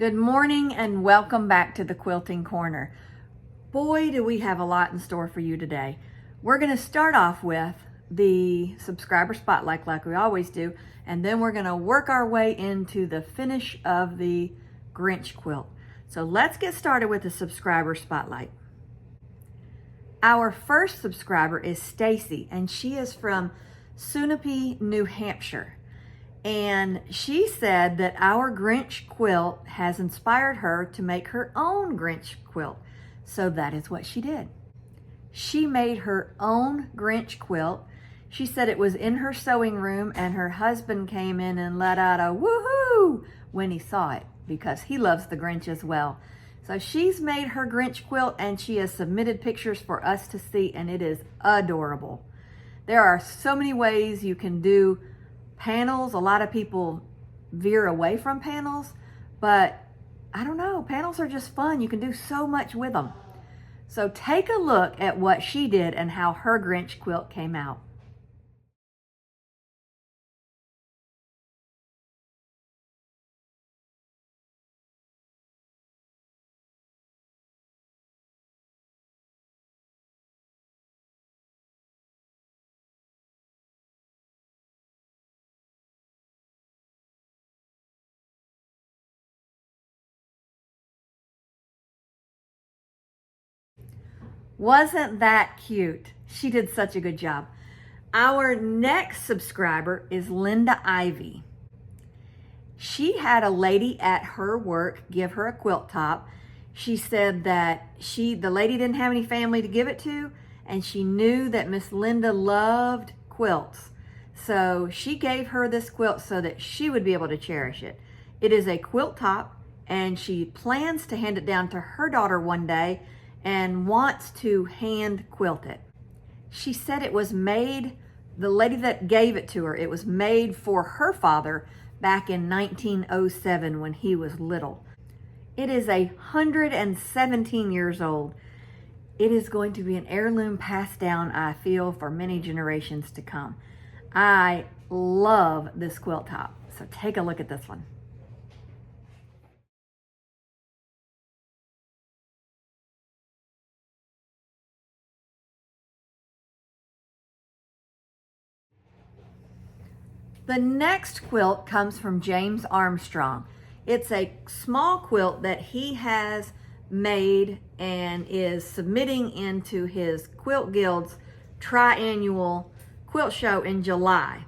Good morning and welcome back to the Quilting Corner. Boy, do we have a lot in store for you today. We're going to start off with the subscriber spotlight like we always do, and then we're going to work our way into the finish of the Grinch quilt. So let's get started with the subscriber spotlight. Our first subscriber is Stacy, and she is from Sunapee, New Hampshire. And she said that our Grinch quilt has inspired her to make her own Grinch quilt. So that is what she did. She made her own Grinch quilt. She said it was in her sewing room and her husband came in and let out a woohoo when he saw it because he loves the Grinch as well. So she's made her Grinch quilt and she has submitted pictures for us to see, and it is adorable. There are so many ways you can do panels. A lot of people veer away from panels, but I don't know, panels are just fun. You can do so much with them. So take a look at what she did and how her Grinch quilt came out. Wasn't that cute? She did such a good job. Our next subscriber is Linda Ivy. She had a lady at her work give her a quilt top. She said that the lady didn't have any family to give it to, and she knew that Miss Linda loved quilts. So she gave her this quilt so that she would be able to cherish it. It is a quilt top, and she plans to hand it down to her daughter one day and wants to hand quilt it. She said it was made, the lady that gave it to her, it was made for her father back in 1907 when he was little. It is 117 years old. It is going to be an heirloom passed down, I feel, for many generations to come. I love this quilt top. So take a look at this one. The next quilt comes from James Armstrong. It's a small quilt that he has made and is submitting into his Quilt Guild's triannual quilt show in July.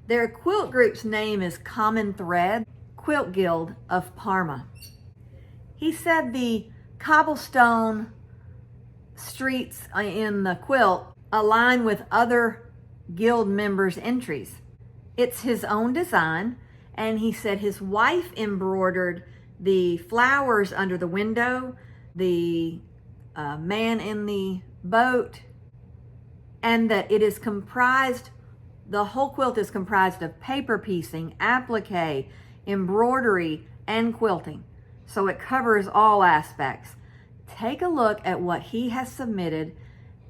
Their quilt group's name is Common Thread, Quilt Guild of Parma. He said the cobblestone streets in the quilt align with other guild members' entries. It's his own design, and he said his wife embroidered the flowers under the window, the man in the boat, and that it is comprised, the whole quilt is comprised of paper piecing, applique, embroidery, and quilting. So it covers all aspects. Take a look at what he has submitted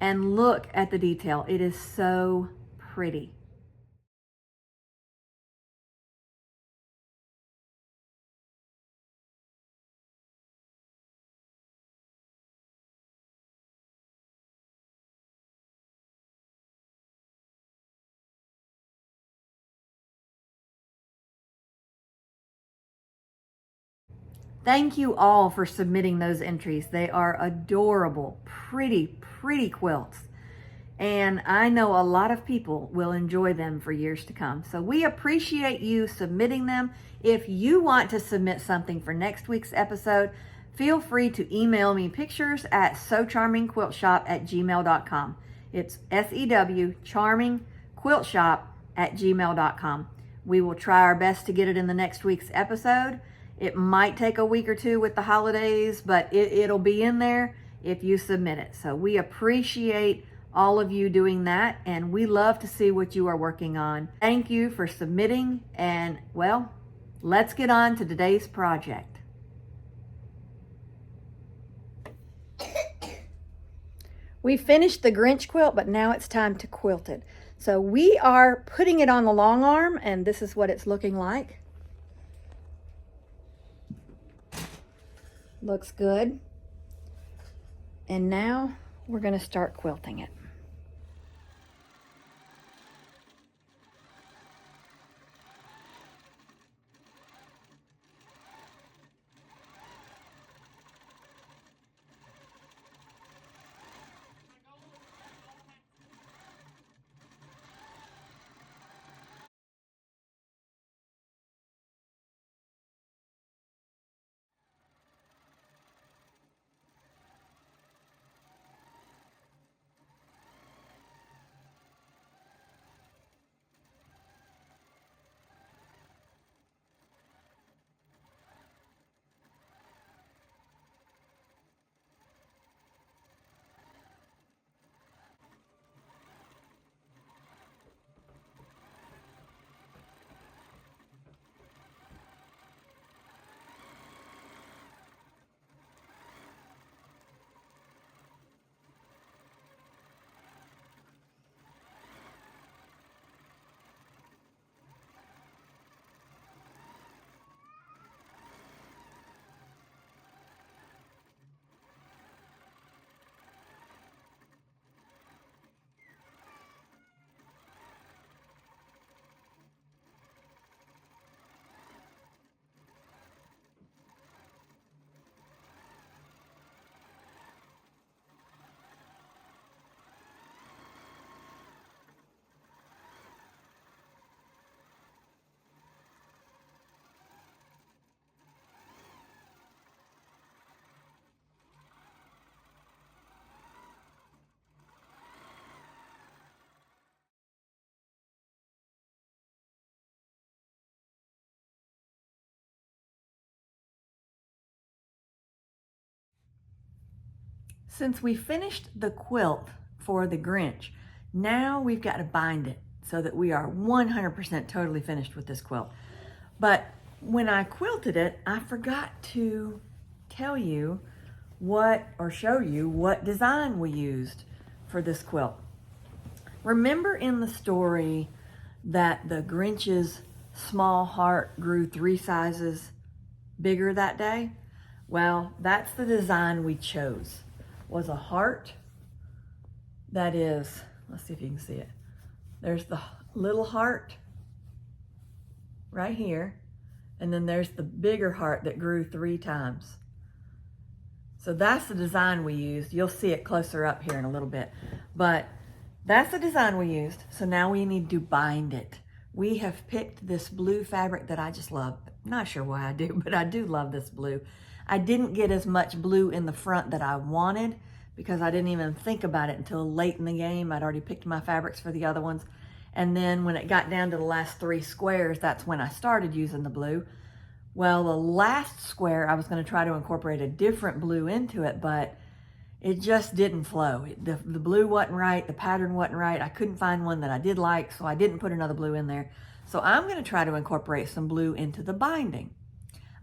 and look at the detail. It is so pretty. Thank you all for submitting those entries. They are adorable, pretty quilts. And I know a lot of people will enjoy them for years to come. So we appreciate you submitting them. If you want to submit something for next week's episode, feel free to email me pictures at sewcharmingquiltshop@gmail.com. It's SEW charmingquiltshop@gmail.com. We will try our best to get it in the next week's episode. It might take a week or two with the holidays, but it'll be in there if you submit it. So we appreciate all of you doing that, and we love to see what you are working on. Thank you for submitting, and well, let's get on to today's project. We finished the Grinch quilt, but now it's time to quilt it. So we are putting it on the long arm, and this is what it's looking like. Looks good. And now we're going to start quilting it. Since we finished the quilt for the Grinch, now we've got to bind it so that we are 100% totally finished with this quilt. But when I quilted it, I forgot to tell you or show you what design we used for this quilt. Remember in the story that the Grinch's small heart grew 3 sizes bigger that day? Well, that's the design we chose. Was a heart that is, let's see if you can see it. There's the little heart right here, and then there's the bigger heart that grew 3 times. So that's the design we used. You'll see it closer up here in a little bit, but that's the design we used. So now we need to bind it. We have picked this blue fabric that I just love. Not sure why I do, but I do love this blue. I didn't get as much blue in the front that I wanted because I didn't even think about it until late in the game. I'd already picked my fabrics for the other ones. And then when it got down to the last 3 squares, that's when I started using the blue. Well, the last square, I was going to try to incorporate a different blue into it, but it just didn't flow. The blue wasn't right, the pattern wasn't right. I couldn't find one that I did like, so I didn't put another blue in there. So I'm going to try to incorporate some blue into the binding.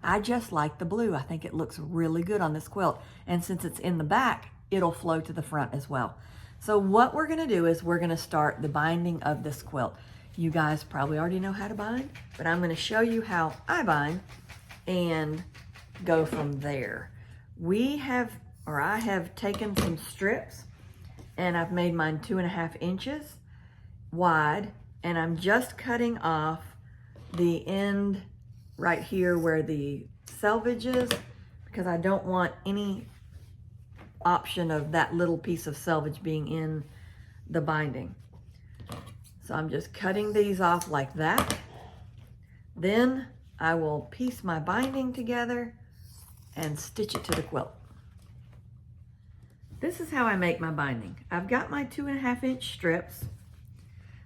I just like the blue. I think it looks really good on this quilt. And since it's in the back, it'll flow to the front as well. So what we're going to do is we're going to start the binding of this quilt. You guys probably already know how to bind, but I'm going to show you how I bind and go from there. I have taken some strips and I've made mine 2.5 inches wide, and I'm just cutting off the end right here where the selvage is because I don't want any option of that little piece of selvage being in the binding. So I'm just cutting these off like that. Then I will piece my binding together and stitch it to the quilt. This is how I make my binding. I've got my 2.5 inch strips.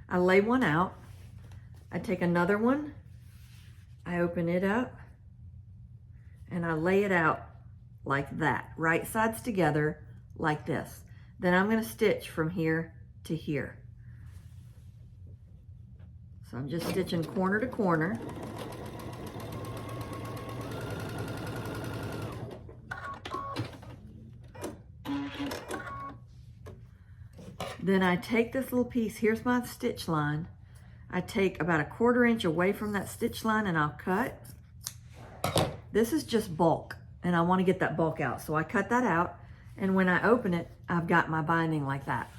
I lay one out. I take another one. I open it up and I lay it out like that, right sides together like this. Then I'm going to stitch from here to here. So I'm just stitching corner to corner. Then I take this little piece, here's my stitch line. I take about 1/4 inch away from that stitch line and I'll cut. This is just bulk. and I want to get that bulk out. So I cut that out, and when I open it, I've got my binding like that.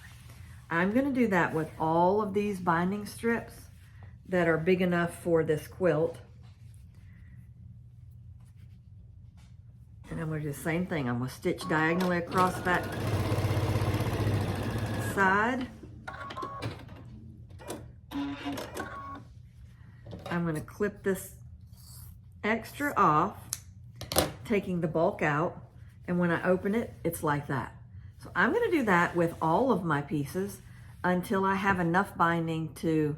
I'm going to do that with all of these binding strips that are big enough for this quilt. And I'm going to do the same thing. I'm going to stitch diagonally across that side. I'm going to clip this extra off, taking the bulk out, and when I open it, it's like that. So I'm going to do that with all of my pieces until I have enough binding to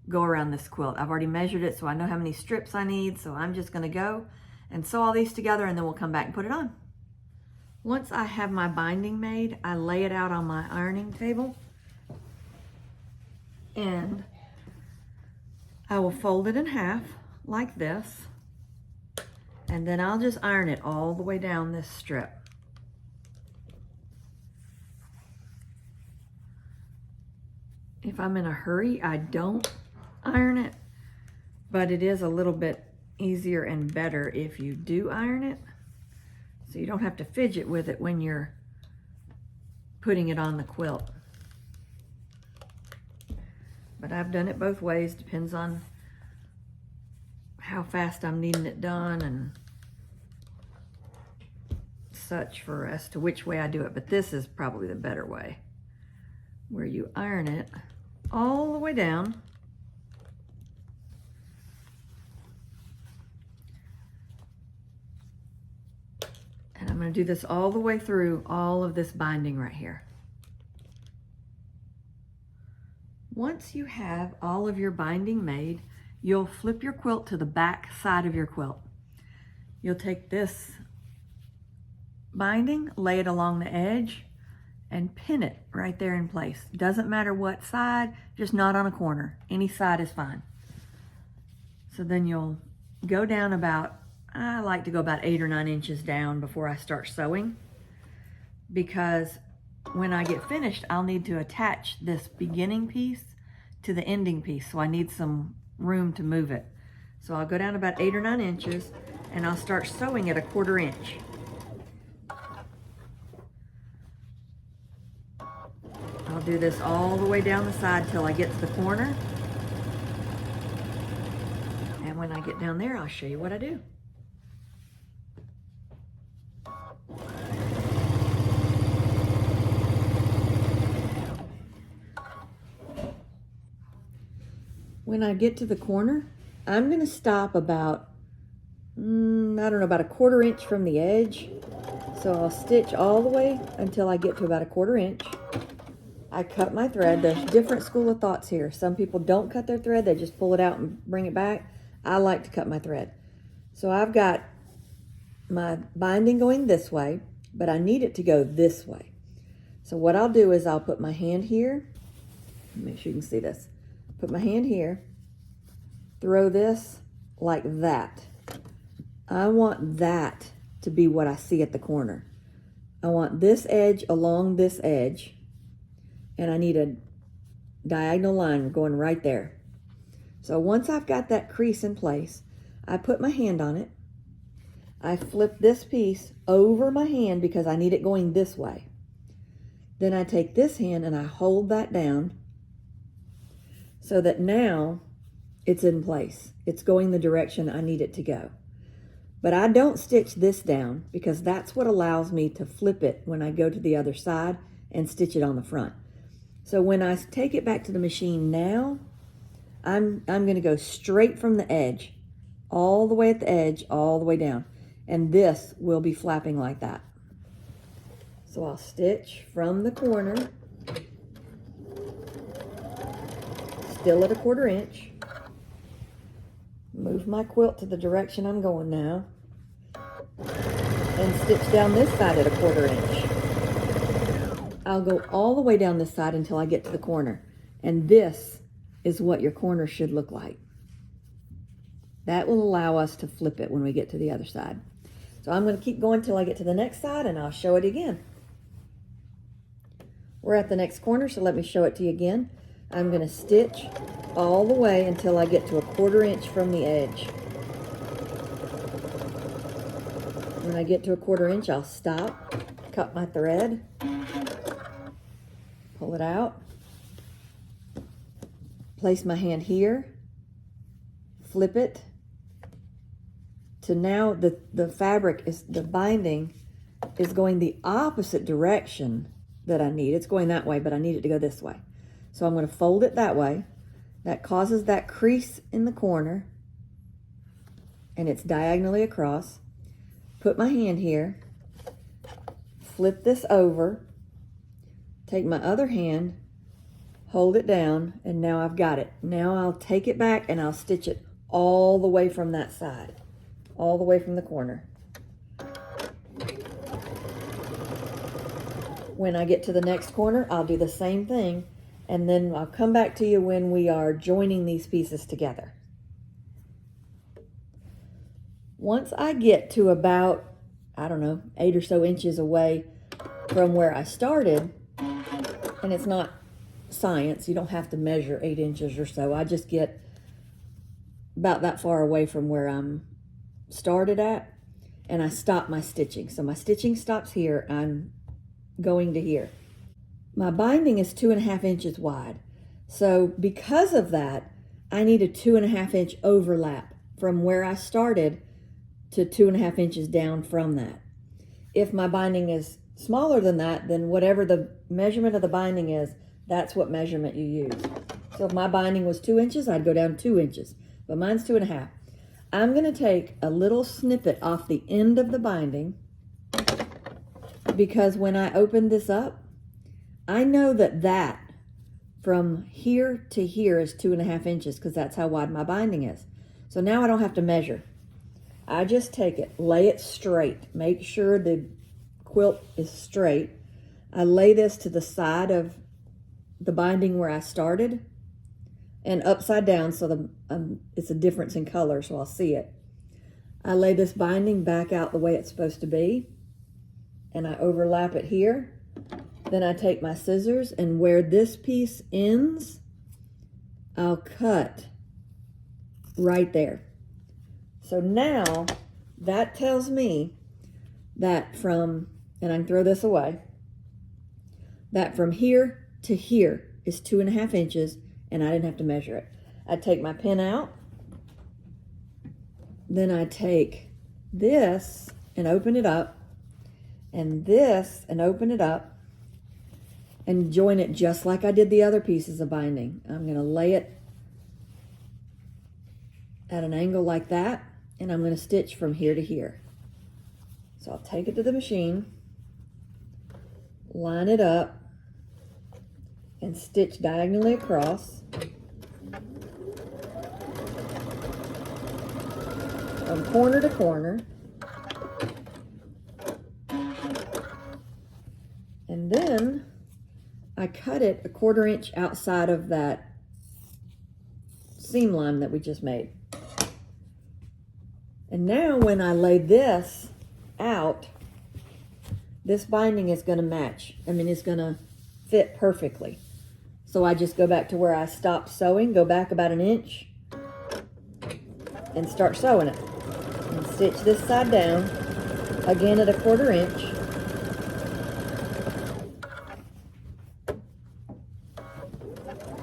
go around this quilt. I've already measured it, so I know how many strips I need, so I'm just going to go and sew all these together, and then we'll come back and put it on. Once I have my binding made, I lay it out on my ironing table, and I will fold it in half like this, and then I'll just iron it all the way down this strip. If I'm in a hurry, I don't iron it, but it is a little bit easier and better if you do iron it, so you don't have to fidget with it when you're putting it on the quilt. But I've done it both ways, depends on how fast I'm needing it done and such for as to which way I do it. But this is probably the better way, where you iron it all the way down. And I'm going to do this all the way through all of this binding right here. Once you have all of your binding made, you'll flip your quilt to the back side of your quilt. You'll take this binding, lay it along the edge, and pin it right there in place. Doesn't matter what side, just not on a corner. Any side is fine. So then you'll go down about, I like to go about 8 or 9 inches down before I start sewing, because when I get finished, I'll need to attach this beginning piece to the ending piece, so I need some room to move it. So I'll go down about 8 or 9 inches, and I'll start sewing at a 1/4 inch. I'll do this all the way down the side till I get to the corner, and when I get down there, I'll show you what I do. When I get to the corner, I'm going to stop about, I don't know, about a 1/4 inch from the edge. So I'll stitch all the way until I get to about a 1/4 inch. I cut my thread. There's different school of thoughts here. Some people don't cut their thread. They just pull it out and bring it back. I like to cut my thread. So I've got my binding going this way, but I need it to go this way. So what I'll do is I'll put my hand here. Make sure you can see this. Put my hand here, throw this like that. I want that to be what I see at the corner. I want this edge along this edge, and I need a diagonal line going right there. So once I've got that crease in place, I put my hand on it. I flip this piece over my hand because I need it going this way. Then I take this hand and I hold that down, so that now it's in place. It's going the direction I need it to go. But I don't stitch this down because that's what allows me to flip it when I go to the other side and stitch it on the front. So when I take it back to the machine now, I'm going to go straight from the edge, all the way at the edge, all the way down. And this will be flapping like that. So I'll stitch from the corner, still at a 1/4 inch. Move my quilt to the direction I'm going now, and stitch down this side at a 1/4 inch. I'll go all the way down this side until I get to the corner, and this is what your corner should look like. That will allow us to flip it when we get to the other side. So I'm going to keep going till I get to the next side, and I'll show it again. We're at the next corner, so let me show it to you again. I'm going to stitch all the way until I get to a 1/4 inch from the edge. When I get to a 1/4 inch, I'll stop, cut my thread, pull it out, place my hand here, flip it to now the fabric is, the binding is going the opposite direction that I need. It's going that way, but I need it to go this way. So I'm going to fold it that way. That causes that crease in the corner, and it's diagonally across. Put my hand here, flip this over, take my other hand, hold it down, and now I've got it. Now I'll take it back and I'll stitch it all the way from that side, all the way from the corner. When I get to the next corner, I'll do the same thing, and then I'll come back to you when we are joining these pieces together. Once I get to about, I don't know, 8 or so inches away from where I started, and it's not science, you don't have to measure 8 inches or so. I just get about that far away from where I'm started at, and I stop my stitching. So my stitching stops here, I'm going to here. My binding is 2.5 inches wide. So because of that, I need a 2.5 inch overlap from where I started to 2.5 inches down from that. If my binding is smaller than that, then whatever the measurement of the binding is, that's what measurement you use. So if my binding was 2 inches, I'd go down 2 inches, but mine's 2.5. I'm gonna take a little snippet off the end of the binding, because when I open this up, I know that from here to here is 2.5 inches, because that's how wide my binding is. So now I don't have to measure. I just take it, lay it straight, make sure the quilt is straight. I lay this to the side of the binding where I started, and upside down, so it's a difference in color, so I'll see it. I lay this binding back out the way it's supposed to be, and I overlap it here. Then I take my scissors, and where this piece ends, I'll cut right there. So now that tells me that from, and I can throw this away, that from here to here is 2.5 inches, and I didn't have to measure it. I take my pin out, then I take this and open it up, and this and open it up, and join it just like I did the other pieces of binding. I'm going to lay it at an angle like that, and I'm going to stitch from here to here. So I'll take it to the machine, line it up, and stitch diagonally across from corner to corner. And then I cut it 1/4 inch outside of that seam line that we just made. And now when I lay this out, this binding is going to match. I mean, it's going to fit perfectly. So I just go back to where I stopped sewing, go back about 1 inch, and start sewing it. And stitch this side down, again at 1/4 inch.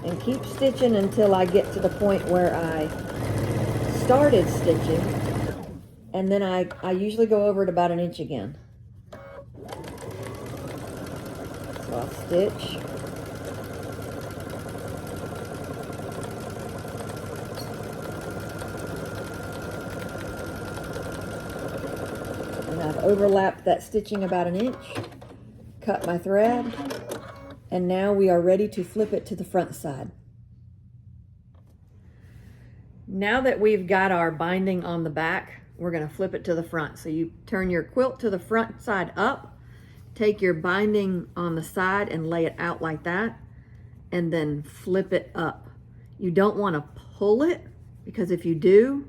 And keep stitching until I get to the point where I started stitching. And then I usually go over it about 1 inch again. So I'll stitch. And I've overlapped that stitching about 1 inch. Cut my thread. And now we are ready to flip it to the front side. Now that we've got our binding on the back, we're going to flip it to the front. So you turn your quilt to the front side up, take your binding on the side and lay it out like that, and then flip it up. You don't want to pull it, because if you do,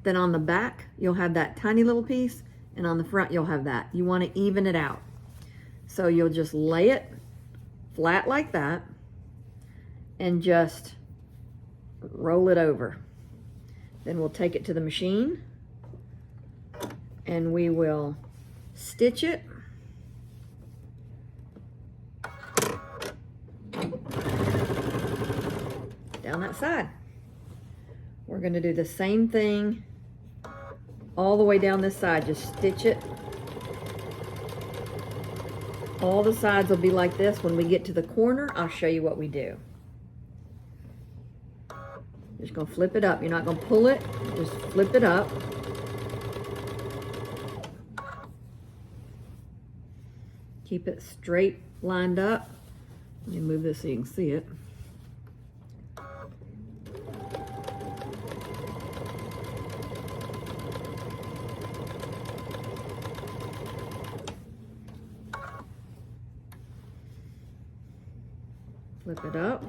then on the back you'll have that tiny little piece, and on the front you'll have that. You want to even it out. So you'll just lay it flat like that and just roll it over. Then we'll take it to the machine, and we will stitch it. Down that side. We're going to do the same thing all the way down this side. Just stitch it. All the sides will be like this. When we get to the corner, I'll show you what we do. Just going to flip it up. You're not going to pull it. Just flip it up. Keep it straight lined up. Let me move this so you can see it. Flip it up.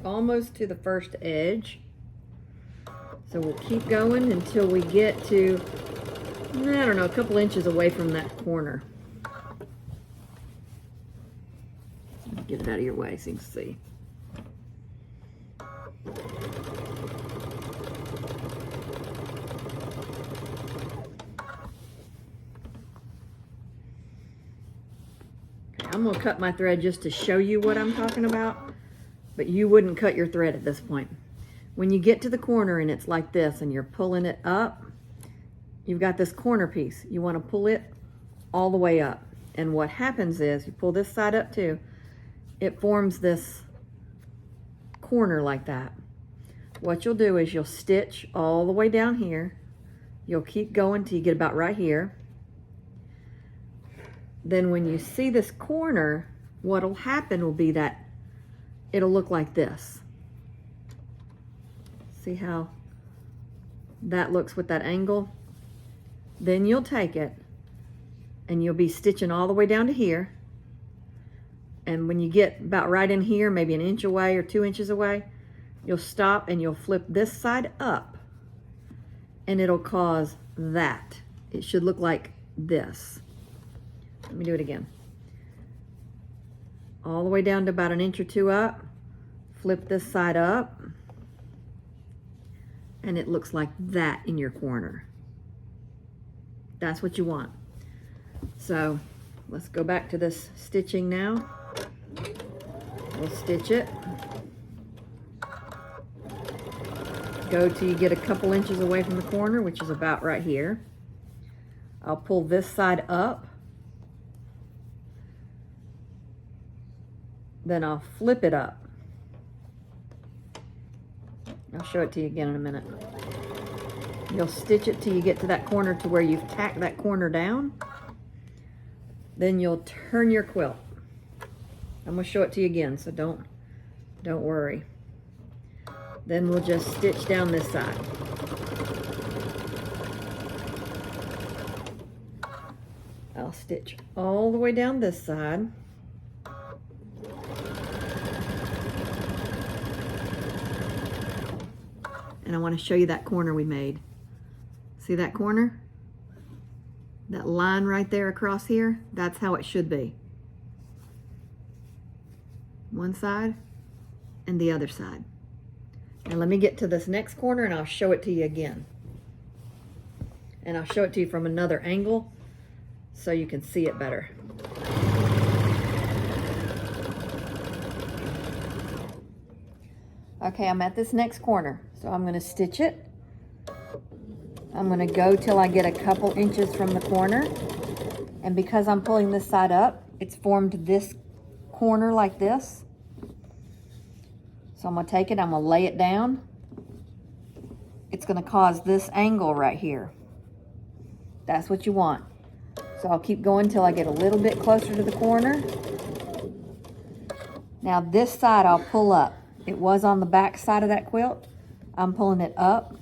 Almost to the first edge. So we'll keep going until we get to, I don't know, a couple inches away from that corner. Get it out of your way so you can see. Okay, I'm going to cut my thread just to show you what I'm talking about, but you wouldn't cut your thread at this point. When you get to the corner and it's like this and you're pulling it up, you've got this corner piece. You want to pull it all the way up. And what happens is, you pull this side up too, it forms this corner like that. What you'll do is you'll stitch all the way down here. You'll keep going till you get about right here. Then when you see this corner, what'll happen will be that it'll look like this. See how that looks with that angle? Then you'll take it and you'll be stitching all the way down to here. And when you get about right in here, maybe an inch away or 2 inches away, you'll stop and you'll flip this side up and it'll cause that. It should look like this. Let me do it again. All the way down to about an inch or 2 up, flip this side up, and it looks like that in your corner. That's what you want. So let's go back to this stitching now. We'll stitch it. Go till you get a couple inches away from the corner, which is about right here. I'll pull this side up. Then I'll flip it up. I'll show it to you again in a minute. You'll stitch it till you get to that corner to where you've tacked that corner down. Then you'll turn your quilt. I'm going to show it to you again, so don't worry. Then we'll just stitch down this side. I'll stitch all the way down this side. And I want to show you that corner we made. See that corner? That line right there across here? That's how it should be. One side and the other side. And let me get to this next corner and I'll show it to you again. And I'll show it to you from another angle so you can see it better. Okay, I'm at this next corner, so I'm going to stitch it. I'm going to go till I get a couple inches from the corner. And because I'm pulling this side up, it's formed this corner like this. So I'm going to take it, I'm going to lay it down. It's going to cause this angle right here. That's what you want. So I'll keep going till I get a little bit closer to the corner. Now this side I'll pull up. It was on the back side of that quilt. I'm pulling it up.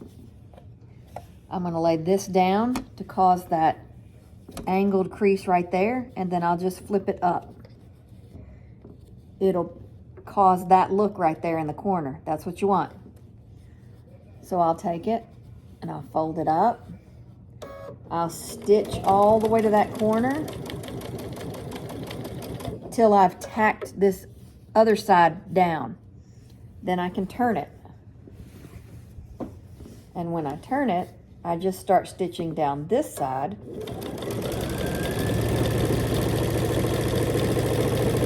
I'm going to lay this down to cause that angled crease right there, and then I'll just flip it up. It'll cause that look right there in the corner. That's what you want. So I'll take it and I'll fold it up. I'll stitch all the way to that corner till I've tacked this other side down. Then I can turn it. And when I turn it, I just start stitching down this side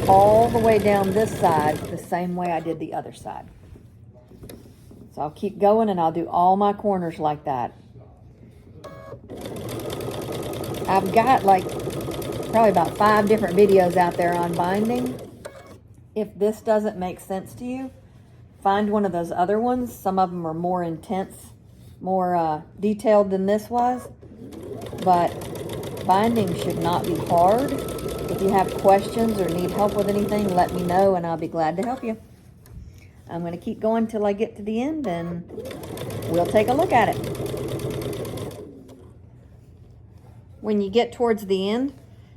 all the way down this side the same way I did the other side. So I'll keep going and I'll do all my corners like that. I've got like probably about 5 different videos out there on binding. If this doesn't make sense to you, find one of those other ones. Some of them are more intense, more detailed than this was, but binding should not be hard. If you have questions or need help with anything, let me know and I'll be glad to help you. I'm going to keep going till I get to the end and we'll take a look at it. When you get towards the end,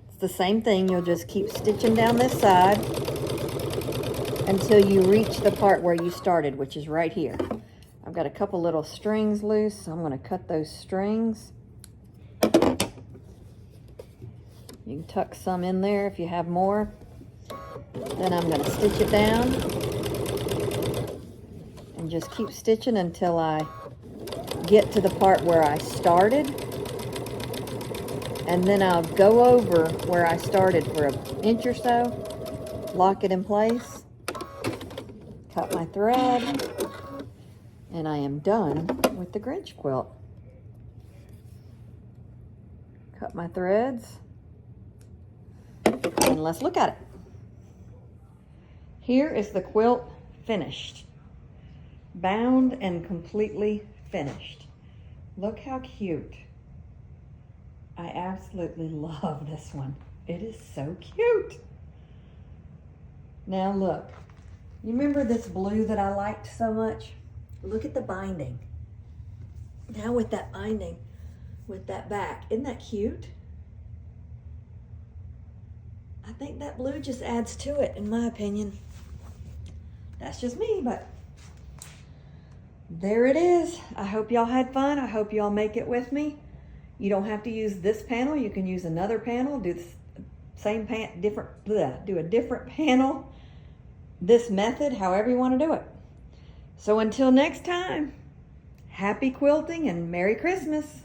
it's the same thing. You'll just keep stitching down this side until you reach the part where you started, which is right here. I've got a couple little strings loose, so I'm going to cut those strings. You can tuck some in there if you have more. Then I'm going to stitch it down and just keep stitching until I get to the part where I started. And then I'll go over where I started for an inch or so, lock it in place, cut my thread, and I am done with the Grinch quilt. Cut my threads, and let's look at it. Here is the quilt finished, bound and completely finished. Look how cute. I absolutely love this one. It is so cute. Now look, you remember this blue that I liked so much? Look at the binding. Now with that binding, with that back, isn't that cute? I think that blue just adds to it, in my opinion. That's just me, but there it is. I hope y'all had fun. I hope y'all make it with me. You don't have to use this panel. You can use another panel. Do the same do a different panel. This method, however you want to do it. So until next time, happy quilting and Merry Christmas.